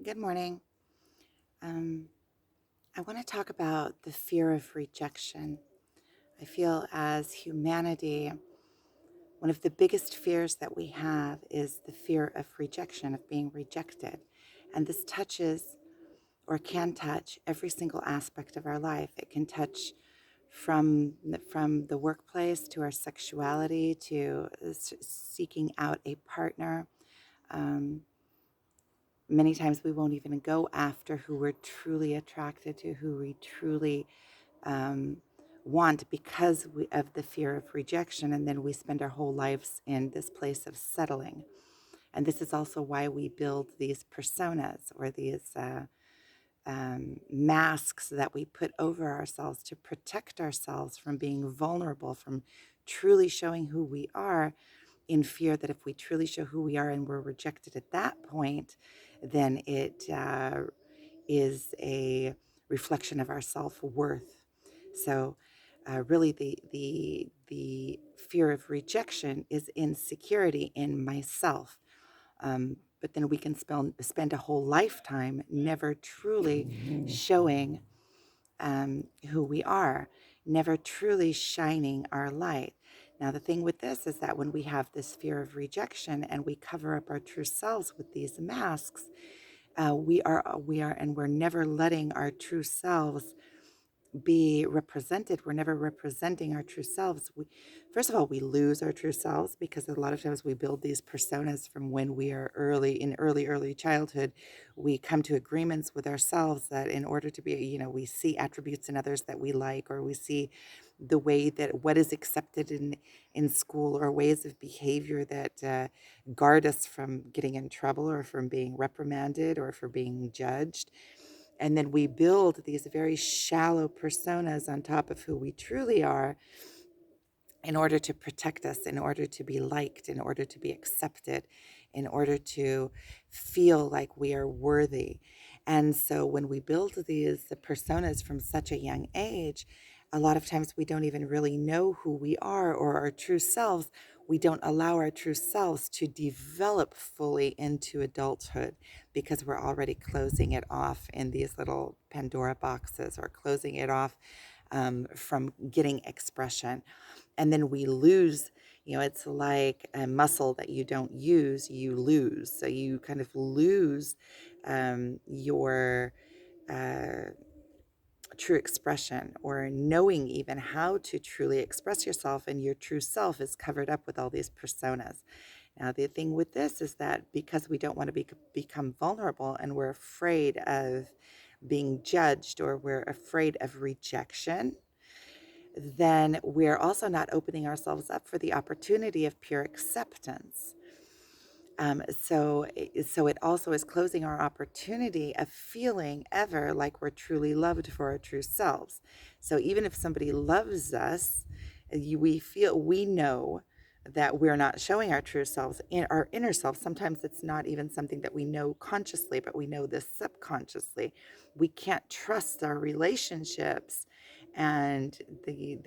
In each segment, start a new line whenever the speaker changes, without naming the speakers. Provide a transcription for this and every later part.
Good morning. Um, I want to talk about the fear of rejection. I feel as humanity, one of the biggest fears that we have is the fear of rejection, of being rejected. And this touches or can touch every single aspect of our life. It can touch from the workplace to our sexuality to seeking out a partner. Um, Many times we won't even go after who we're truly attracted to, who we truly um, want because of the fear of rejection. And then we spend our whole lives in this place of settling. And this is also why we build these personas or these masks that we put over ourselves to protect ourselves from being vulnerable, from truly showing who we are, in fear that if we truly show who we are and we're rejected at that point, then it is a reflection of our self-worth. So really the fear of rejection is insecurity in myself. But then we can spend a whole lifetime never truly showing who we are, never truly shining our light. Now, the thing with this is that when we have this fear of rejection and we cover up our true selves with these masks, and we're never letting our true selves be represented. We're never representing our true selves. First of all, we lose our true selves because a lot of times we build these personas from when we are early childhood. We come to agreements with ourselves that in order to be, we see attributes in others that we like, or we see the way that what is accepted in school, or ways of behavior that guard us from getting in trouble or from being reprimanded or for being judged. And then we build these very shallow personas on top of who we truly are in order to protect us, in order to be liked, in order to be accepted, in order to feel like we are worthy. And so when we build these personas from such a young age, a lot of times we don't even really know who we are or our true selves. We don't allow our true selves to develop fully into adulthood because we're already closing it off in these little Pandora boxes, or closing it off from getting expression. And then we lose, it's like a muscle that you don't use, you lose. So you kind of lose your uh, true expression, or knowing even how to truly express yourself, and your true self is covered up with all these personas. Now, the thing with this is that because we don't want to become vulnerable, and we're afraid of being judged, or we're afraid of rejection, then we're also not opening ourselves up for the opportunity of pure acceptance. So it also is closing our opportunity of feeling ever like we're truly loved for our true selves. So even if somebody loves us, we know that we're not showing our true selves in our inner self. Sometimes it's not even something that we know consciously, but we know this subconsciously. We can't trust our relationships, and we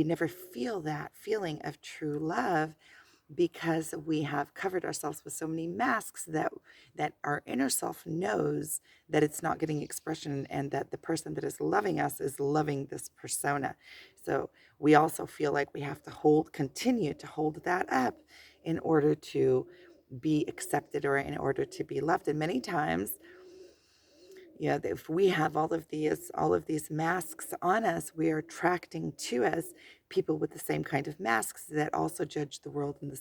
never feel that feeling of true love because we have covered ourselves with so many masks that our inner self knows that it's not getting expression, and that the person that is loving us is loving this persona. So we also feel like we have to continue to hold that up in order to be accepted, or in order to be loved. And many times, if we have all of these masks on us, we are attracting to us people with the same kind of masks that also judge the world in the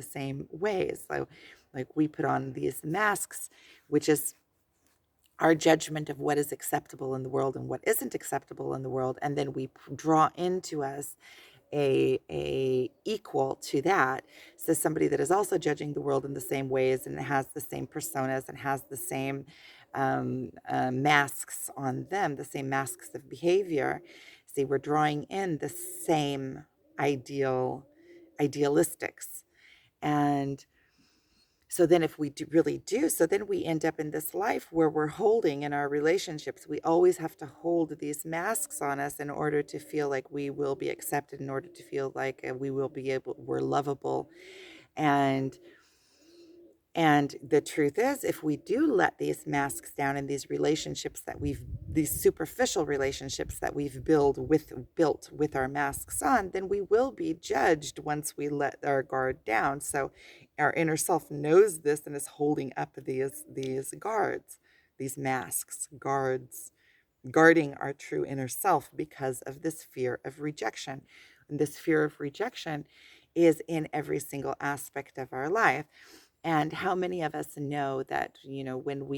same ways. So, like, we put on these masks, which is our judgment of what is acceptable in the world and what isn't acceptable in the world, and then we draw into us a equal to that. So somebody that is also judging the world in the same ways, and has the same personas, and has the same masks on them, the same masks of behavior. See, we're drawing in the same idealistics. And so then if we really do, so then we end up in this life where we're holding in our relationships. We always have to hold these masks on us in order to feel like we will be accepted, in order to feel like we're lovable. And And the truth is, if we do let these masks down in these relationships that these superficial relationships that we've built with our masks on, then we will be judged once we let our guard down. So our inner self knows this and is holding up these guards, these masks, guards, guarding our true inner self because of this fear of rejection. And this fear of rejection is in every single aspect of our life. And how many of us know that, who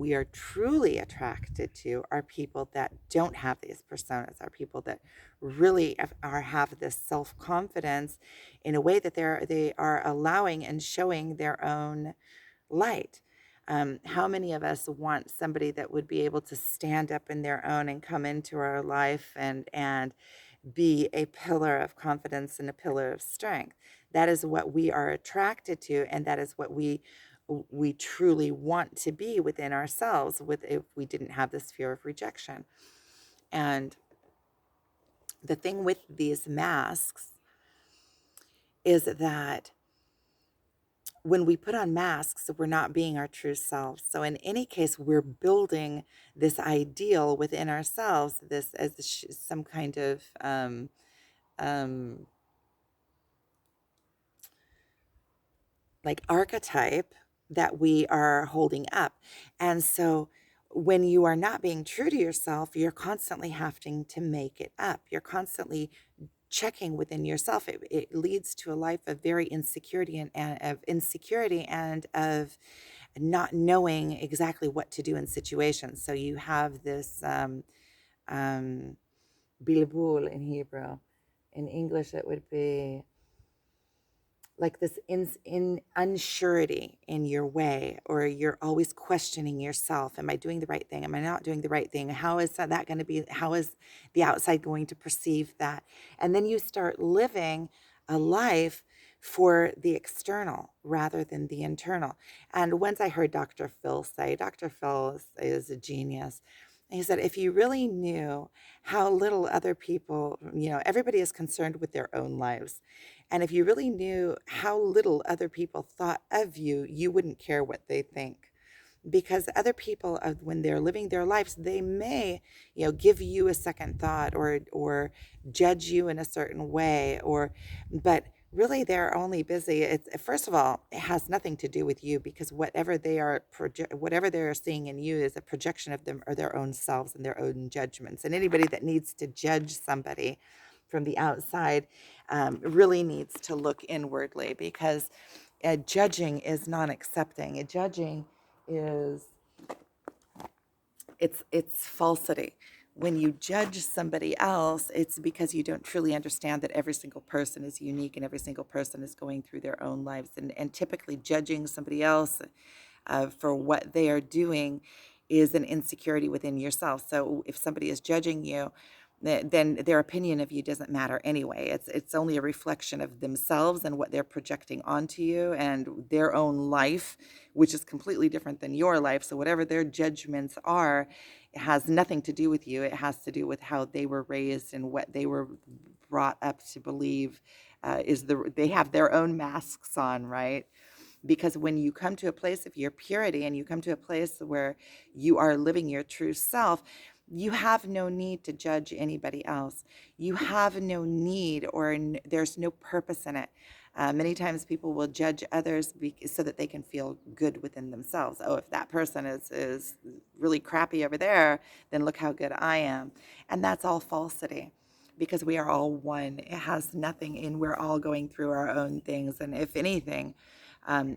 we are truly attracted to are people that don't have these personas, are people that really have this self-confidence in a way that they are allowing and showing their own light. How many of us want somebody that would be able to stand up in their own and come into our life and be a pillar of confidence and a pillar of strength? That is what we are attracted to, and that is what we truly want to be within ourselves with if we didn't have this fear of rejection. And the thing with these masks is that when we put on masks, we're not being our true selves. So in any case, we're building this ideal within ourselves, this as some kind of um, like archetype that we are holding up. And so when you are not being true to yourself, you're constantly having to make it up. You're constantly checking within yourself. It leads to a life of very insecurity and of not knowing exactly what to do in situations. So you have this um, bilbul in Hebrew. In English, it would be like this in unsurety in your way, or you're always questioning yourself. Am I doing the right thing? Am I not doing the right thing? How is that going to be? How is the outside going to perceive that? And then you start living a life for the external rather than the internal. And once I heard Dr. Phil say, Dr. Phil is a genius. He said, if you really knew how little other people, everybody is concerned with their own lives. And if you really knew how little other people thought of you, you wouldn't care what they think. Because other people, when they're living their lives, they may, give you a second thought or judge you in a certain way, but really they're only busy. It's first of all, it has nothing to do with you, because whatever they're seeing in you is a projection of them or their own selves and their own judgments. And anybody that needs to judge somebody from the outside really needs to look inwardly, because judging is non-accepting. Judging is it's falsity. When you judge somebody else, it's because you don't truly understand that every single person is unique and every single person is going through their own lives. And typically judging somebody else for what they are doing is an insecurity within yourself. So if somebody is judging you, then their opinion of you doesn't matter anyway. It's only a reflection of themselves and what they're projecting onto you and their own life, which is completely different than your life. So whatever their judgments are, it has nothing to do with you. It has to do with how they were raised and what they were brought up to believe they have their own masks on, right? Because when you come to a place of your purity and you come to a place where you are living your true self, you have no need to judge anybody else. You have no need, there's no purpose in it. Many times people will judge others so that they can feel good within themselves. Oh, if that person is really crappy over there, then look how good I am. And that's all falsity, because we are all one. It has nothing in, we're all going through our own things. And if anything,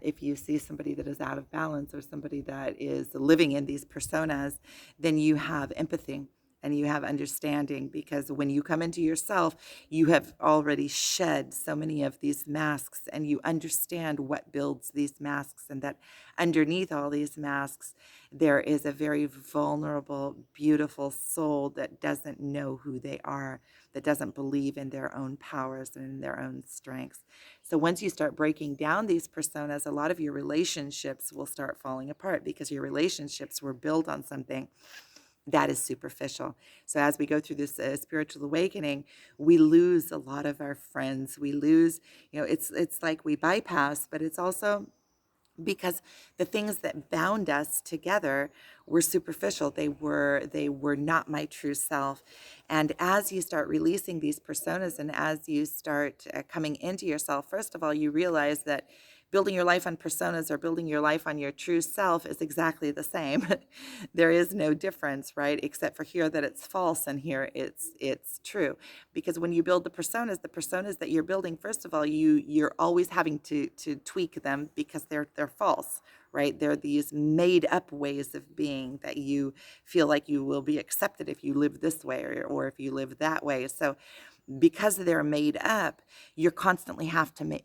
if you see somebody that is out of balance or somebody that is living in these personas, then you have empathy and you have understanding, because when you come into yourself, you have already shed so many of these masks and you understand what builds these masks, and that underneath all these masks, there is a very vulnerable, beautiful soul that doesn't know who they are, that doesn't believe in their own powers and in their own strengths. So once you start breaking down these personas, a lot of your relationships will start falling apart, because your relationships were built on something That is superficial. So as we go through this spiritual awakening, we lose a lot of our friends. We lose, it's like we bypass, but it's also because the things that bound us together were superficial. They were not my true self. And as you start releasing these personas, and as you start coming into yourself, first of all, you realize that building your life on personas or building your life on your true self is exactly the same. There is no difference, right? Except for here that it's false and here it's true. Because when you build the personas that you're building, first of all, you're always having to tweak them because they're false, right? They're these made up ways of being that you feel like you will be accepted if you live this way, or if you live that way. So because they're made up, you're constantly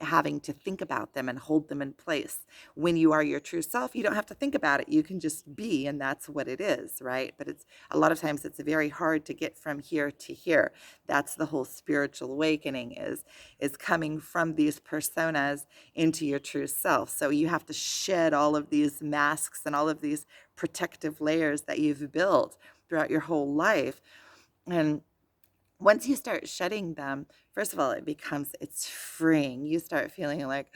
having to think about them and hold them in place. When you are your true self, you don't have to think about it. You can just be, and that's what it is, right? But it's a lot of times it's very hard to get from here to here. That's the whole spiritual awakening is coming from these personas into your true self. So you have to shed all of these masks and all of these protective layers that you've built throughout your whole life. And once you start shedding them, first of all, it's freeing. You start feeling like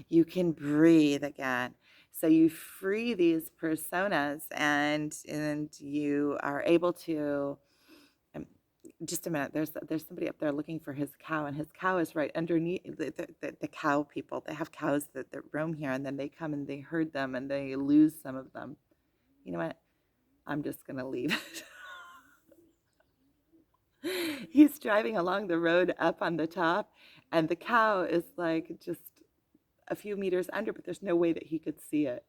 you can breathe again. So you free these personas, and you are able to. um, just a minute. There's somebody up there looking for his cow, and his cow is right underneath the cow people. They have cows that roam here, and then they come and they herd them, and they lose some of them. You know what? I'm just gonna leave. He's driving along the road up on the top, and the cow is like just a few meters under, but there's no way that he could see it.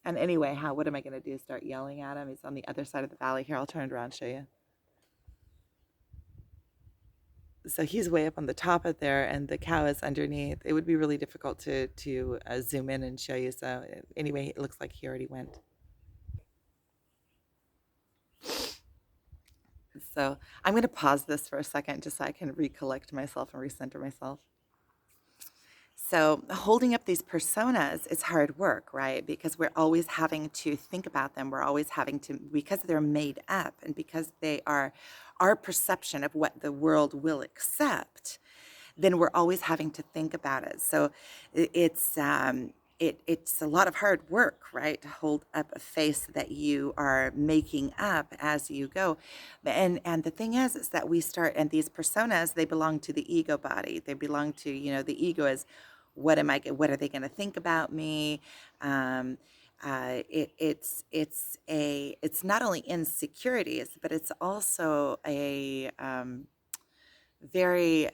And anyway, what am I going to do? Start yelling at him? He's on the other side of the valley. Here, I'll turn it around and show you. So he's way up on the top of there, and the cow is underneath. It would be really difficult to zoom in and show you. So anyway, it looks like he already went. So I'm going to pause this for a second just so I can recollect myself and recenter myself. So holding up these personas is hard work, right? Because we're always having to think about them. We're always having to, because they're made up and because they are our perception of what the world will accept, then we're always having to think about it. So it's a lot of hard work, right, to hold up a face that you are making up as you go. And the thing is that we start, and these personas, they belong to the ego body. They belong to, the ego is, what are they going to think about me? Um, it's not only insecurities, but it's also a very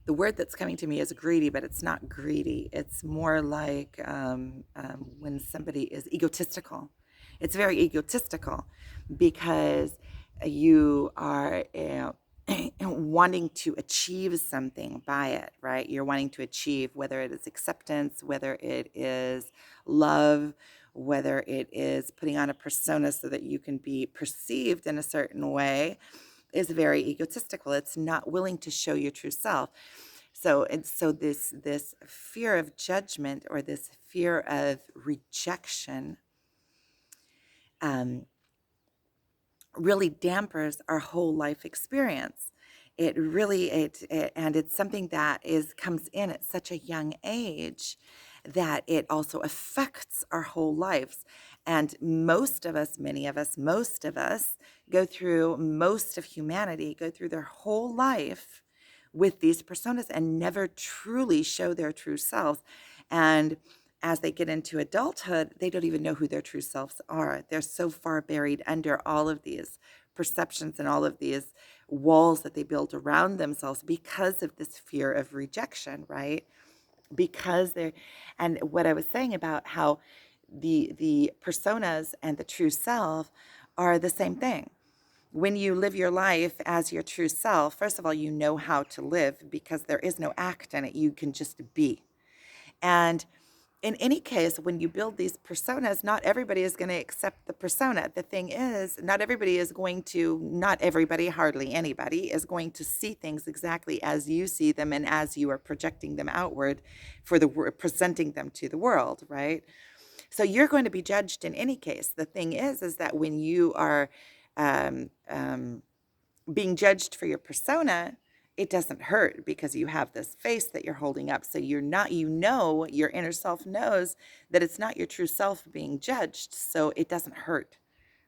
the word that's coming to me is greedy, but it's not greedy. It's more like when somebody is egotistical. It's very egotistical because you are wanting to achieve something by it, right? You're wanting to achieve, whether it is acceptance, whether it is love, whether it is putting on a persona so that you can be perceived in a certain way, is very egotistical. It's not willing to show your true self. So this fear of judgment, or this fear of rejection, um, really dampers our whole life experience. And it's something that comes in at such a young age that it also affects our whole lives. And most of us most of humanity go through their whole life with these personas and never truly show their true selves. And as they get into adulthood, they don't even know who their true selves are. They're so far buried under all of these perceptions and all of these walls that they built around themselves because of this fear of rejection, right? Because they're, and what I was saying about how the personas and the true self are the same thing. When you live your life as your true self, first of all, you know how to live because there is no act in it. You can just be. And in any case, when you build these personas, not everybody is going to accept the persona. The thing is, not everybody, hardly anybody, is going to see things exactly as you see them and as you are projecting them outward presenting them to the world, right? So you're going to be judged in any case. The thing is that when you are um, um, being judged for your persona, it doesn't hurt because you have this face that you're holding up. So your inner self knows that it's not your true self being judged. So it doesn't hurt,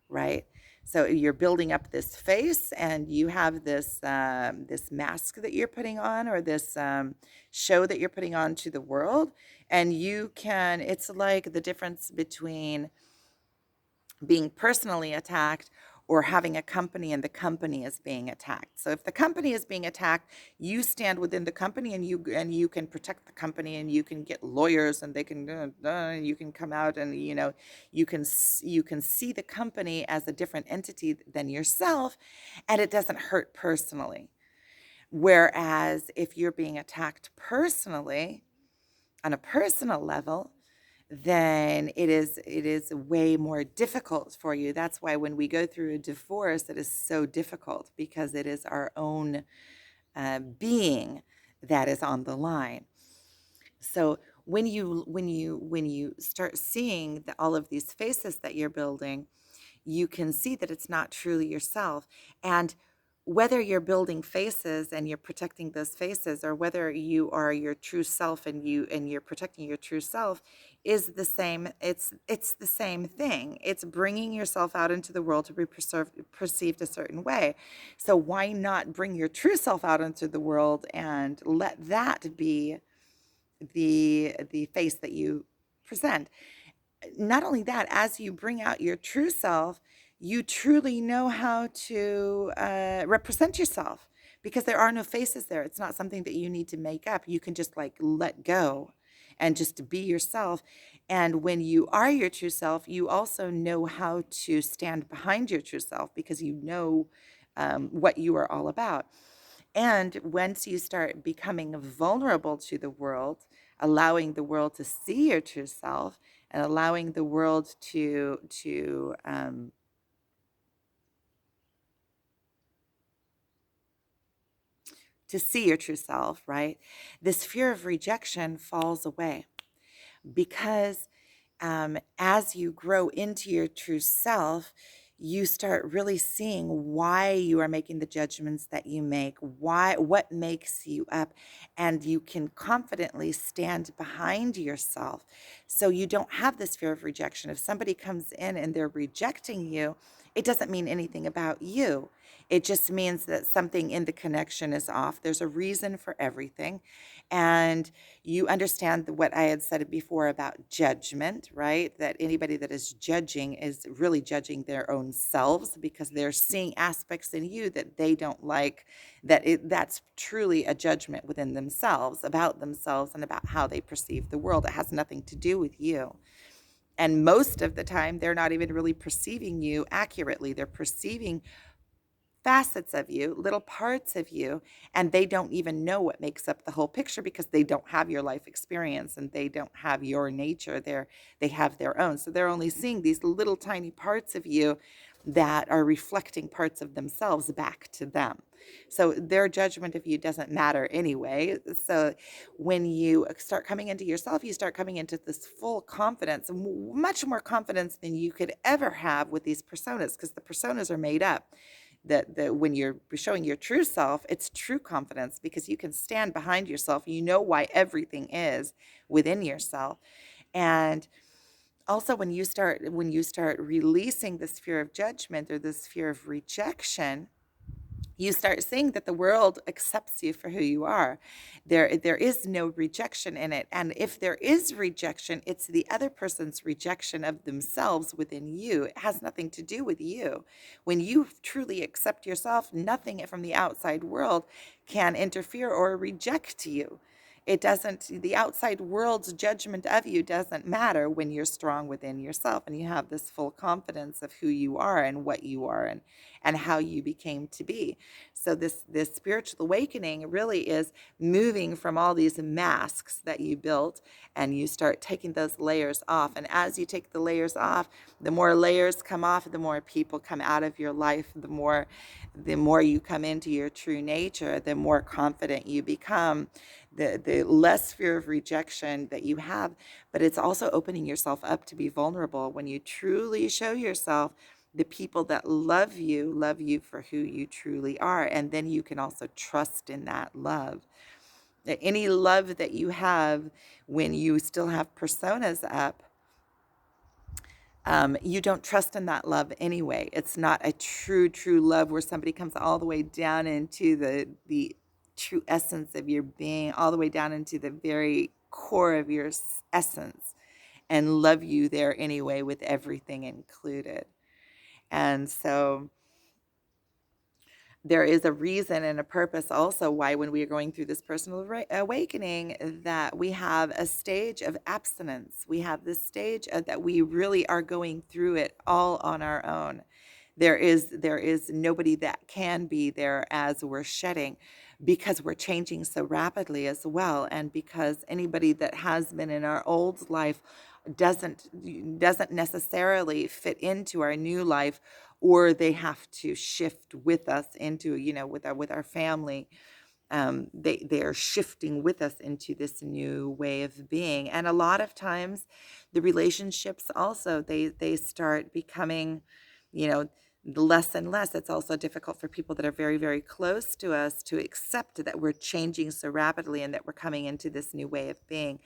right? So you're building up this face, and you have this mask that you're putting on, or this show that you're putting on to the world, and it's like the difference between being personally attacked or having a company and the company is being attacked. So if the company is being attacked, you stand within the company, and you can protect the company, and you can get lawyers, and they can you can come out, and you can see the company as a different entity than yourself, and it doesn't hurt personally. Whereas if you're being attacked personally on a personal level, then it is way more difficult for you. That's why when we go through a divorce, it is so difficult, because it is our own being that is on the line. So when you start seeing all of these faces that you're building, you can see that it's not truly yourself. And whether you're building faces and you're protecting those faces, or whether you are your true self and you're protecting your true self, is the same. It's the same thing. It's bringing yourself out into the world to be perceived a certain way. So why not bring your true self out into the world and let that be the face that you present? Not only that, as you bring out your true self, you truly know how to represent yourself, because there are no faces there. It's not something that you need to make up. You can just like let go and just be yourself. And when you are your true self, you also know how to stand behind your true self, because you know what you are all about. And once you start becoming vulnerable to the world, allowing the world to see your true self, and allowing the world to see your true self, right? This fear of rejection falls away, because as you grow into your true self, you start really seeing why you are making the judgments that you make, what makes you up, and you can confidently stand behind yourself. So you don't have this fear of rejection. If somebody comes in and they're rejecting you, it doesn't mean anything about you. It just means that something in the connection is off. There's a reason for everything. And you understand what I had said before about judgment, right? That anybody that is judging is really judging their own selves, because they're seeing aspects in you that they don't like, that's truly a judgment within themselves, about themselves and about how they perceive the world. It has nothing to do with you. And most of the time, they're not even really perceiving you accurately. They're perceiving facets of you, little parts of you, and they don't even know what makes up the whole picture, because they don't have your life experience and they don't have your nature. They have their own. So they're only seeing these little tiny parts of you that are reflecting parts of themselves back to them. So their judgment of you doesn't matter anyway. So when you start coming into yourself, you start coming into this full confidence, much more confidence than you could ever have with these personas, because the personas are made up. That when you're showing your true self, it's true confidence, because you can stand behind yourself. You know why everything is within yourself. And also when you start releasing this fear of judgment, or this fear of rejection, you start seeing that the world accepts you for who you are. There is no rejection in it. And if there is rejection, it's the other person's rejection of themselves within you. It has nothing to do with you. When you truly accept yourself, nothing from the outside world can interfere or reject you. It doesn't, the outside world's judgment of you doesn't matter when you're strong within yourself and you have this full confidence of who you are and what you are and how you became to be. So this spiritual awakening really is moving from all these masks that you built, and you start taking those layers off. And as you take the layers off, the more layers come off, the more people come out of your life, the more you come into your true nature, the more confident you become, the less fear of rejection that you have. But it's also opening yourself up to be vulnerable. When you truly show yourself, the people that love you for who you truly are. And then you can also trust in that love. Any love that you have when you still have personas up, you don't trust in that love anyway. It's not a true love where somebody comes all the way down into the true essence of your being, all the way down into the very core of your essence, and love you there anyway with everything included. And so there is a reason and a purpose also why, when we are going through this personal awakening, that we have a stage of abstinence. We have this stage that we really are going through it all on our own. There is nobody that can be there as we're shedding, because we're changing so rapidly as well, and because anybody that has been in our old life doesn't necessarily fit into our new life, or they have to shift with us into, with our family. They are shifting with us into this new way of being. And a lot of times the relationships also, they start becoming, you know less and less. It's also difficult for people that are very, very close to us to accept that we're changing so rapidly and that we're coming into this new way of being.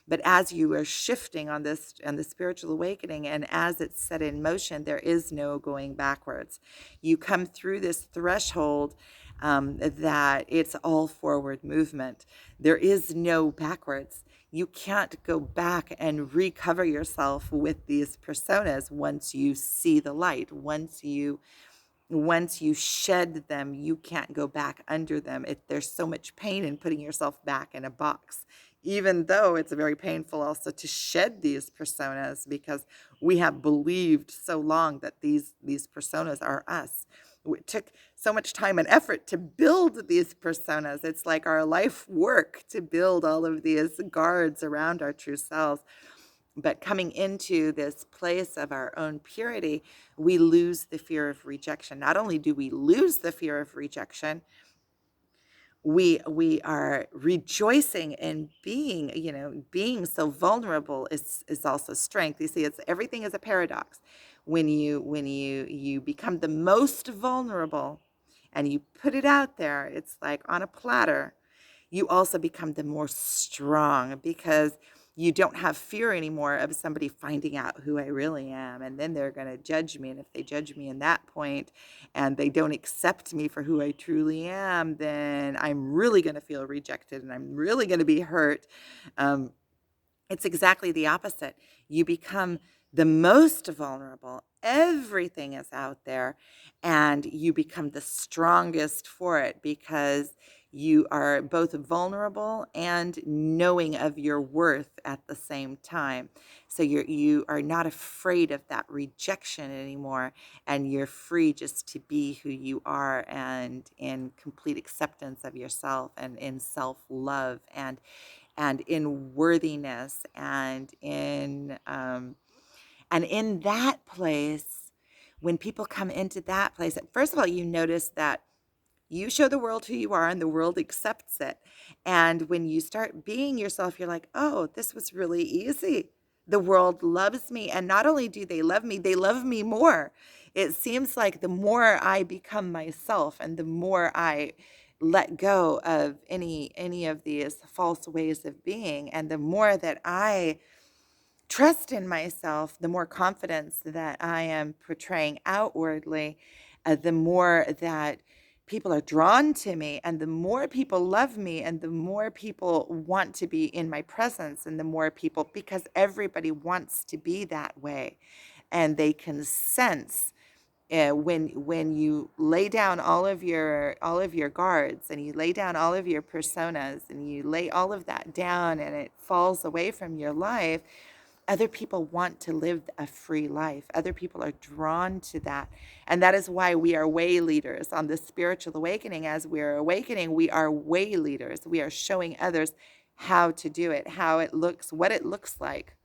But as you are shifting on the spiritual awakening, and as it's set in motion, there is no going backwards. You come through this threshold, that it's all forward movement. There is no backwards. You can't go back and recover yourself with these personas once you see the light. Once you shed them, you can't go back under them. There's so much pain in putting yourself back in a box, even though it's very painful also to shed these personas, because we have believed so long that these personas are us. It took so much time and effort to build these personas. It's like our life work to build all of these guards around our true selves. But coming into this place of our own purity, we lose the fear of rejection. Not only do we lose the fear of rejection, we are rejoicing in being so vulnerable is also strength. You see, it's everything is a paradox. When you become the most vulnerable and you put it out there, it's like on a platter. You also become the more strong, because you don't have fear anymore of somebody finding out who I really am, and then they're going to judge me. And if they judge me in that point and they don't accept me for who I truly am, then I'm really going to feel rejected and I'm really going to be hurt. Um, it's exactly the opposite. You become the most vulnerable. Everything is out there, and you become the strongest for it, because you are both vulnerable and knowing of your worth at the same time. So you are not afraid of that rejection anymore, and you're free just to be who you are, and in complete acceptance of yourself, and in self-love, and in worthiness, and in that place. When people come into that place, first of all, you notice that you show the world who you are and the world accepts it. And when you start being yourself, you're like, oh, this was really easy. The world loves me. And not only do they love me more. It seems like the more I become myself and the more I let go of any of these false ways of being, and the more that I trust in myself, the more confidence that I am portraying outwardly, the more that people are drawn to me, and the more people love me, and the more people want to be in my presence, and the more people, because everybody wants to be that way, and they can sense when you lay down all of your guards, and you lay down all of your personas, and you lay all of that down, and it falls away from your life, other people want to live a free life. Other people are drawn to that. And that is why we are way leaders on the spiritual awakening. As we are awakening, we are way leaders. We are showing others how to do it, how it looks, what it looks like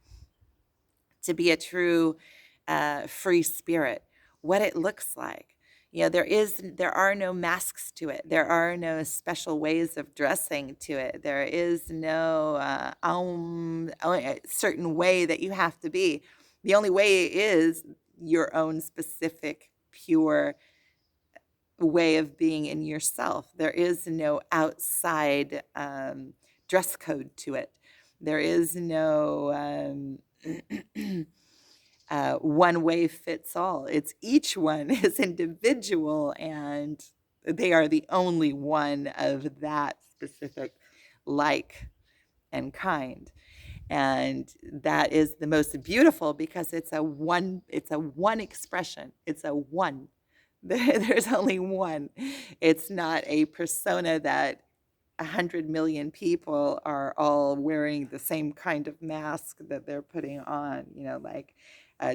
to be a true free spirit, what it looks like. There are no masks to it. There are no special ways of dressing to it. There is no certain way that you have to be. The only way is your own specific, pure way of being in yourself. There is no outside dress code to it. There is no one way fits all. It's each one is individual, and they are the only one of that specific like and kind. And that is the most beautiful, because it's a one expression. It's a one. There's only one. It's not a persona that 100 million people are all wearing the same kind of mask that they're putting on, like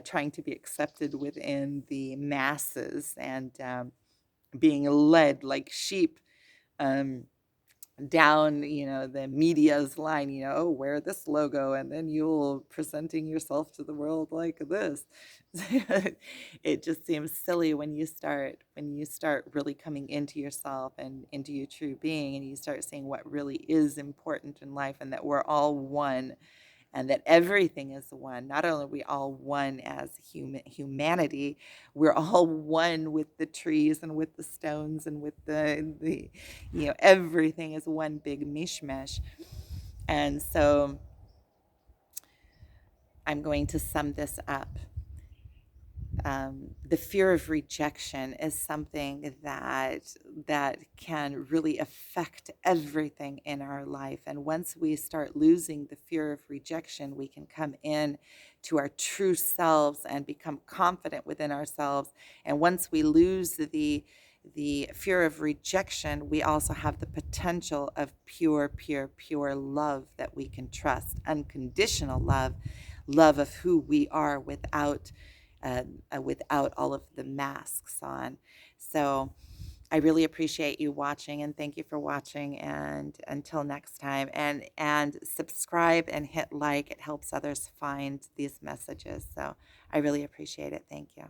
trying to be accepted within the masses, and being led like sheep um, down, the media's line, oh, wear this logo, and then you'll presenting yourself to the world like this. It just seems silly when you start really coming into yourself and into your true being, and you start seeing what really is important in life, and that we're all one, and that everything is one. Not only are we all one as humanity, we're all one with the trees and with the stones and with the everything is one big mishmash. And so I'm going to sum this up. The fear of rejection is something that can really affect everything in our life. And once we start losing the fear of rejection, we can come in to our true selves and become confident within ourselves. And once we lose the fear of rejection, we also have the potential of pure, pure, pure love that we can trust, unconditional love of who we are without all of the masks on. So I really appreciate you watching, and thank you for watching. And until next time, and subscribe and hit like. It helps others find these messages. So I really appreciate it. Thank you.